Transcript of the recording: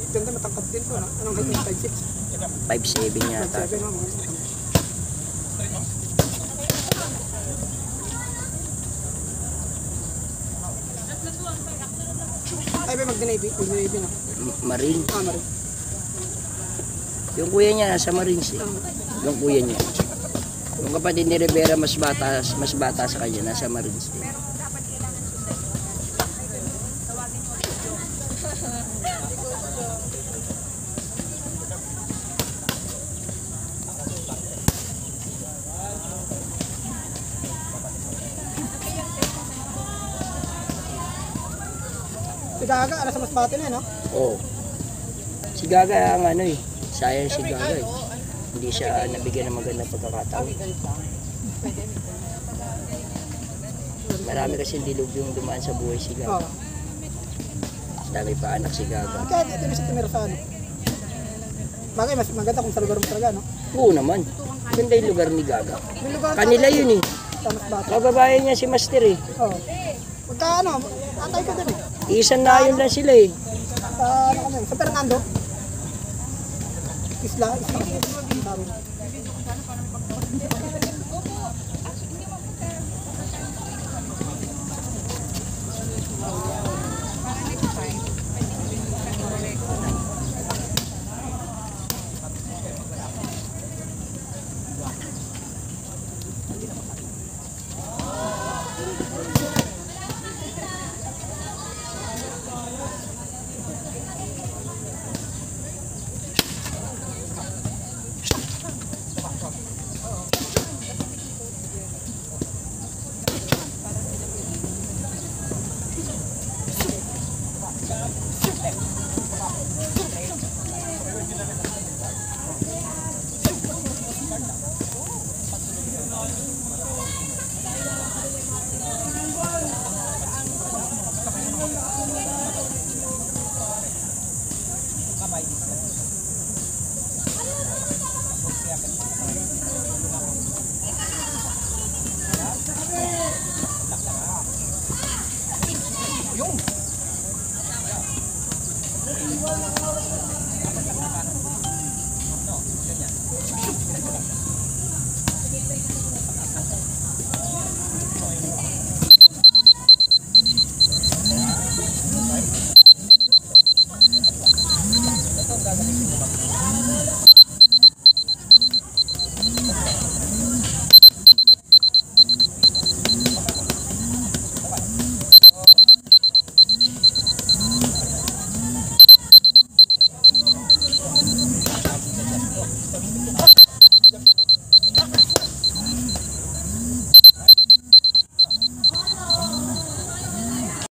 Ganda, matangkad din po. Anong height ng 5'6"? 5'7" yata. 5'7", no? Ay, ba mag-Navy? Mag-Navy, no? Marine. Marine. Yung kuya niya nasa Marines eh. Yung kuya niya. Yung kapatid ni Rivera mas bata sa kanya, nasa Marines eh. Si Gaga, alas sa Masbate na, no? Oo. Si Gaga ang ano eh. Sayang si Gaga eh. Hindi siya nabigyan ng magandang pagkakataon. Marami kasi dilog yung dumaan sa buhay si Gaga. Dami pa anak si Gaga. Kaya ito yung sa tumira sa ano? Bagay, mas maganda kung sa lugar mo talaga, no? Oo naman. Ganda yung lugar ni Gaga. Yung lugar Kanila yun eh. sa Masbate. Kababayan niya si Master eh. Oo. Pagka ano, atay ko din eh. Isan na yun lang sila eh. Sa ano kami, sa Fernando. Isla kasi. Sabi.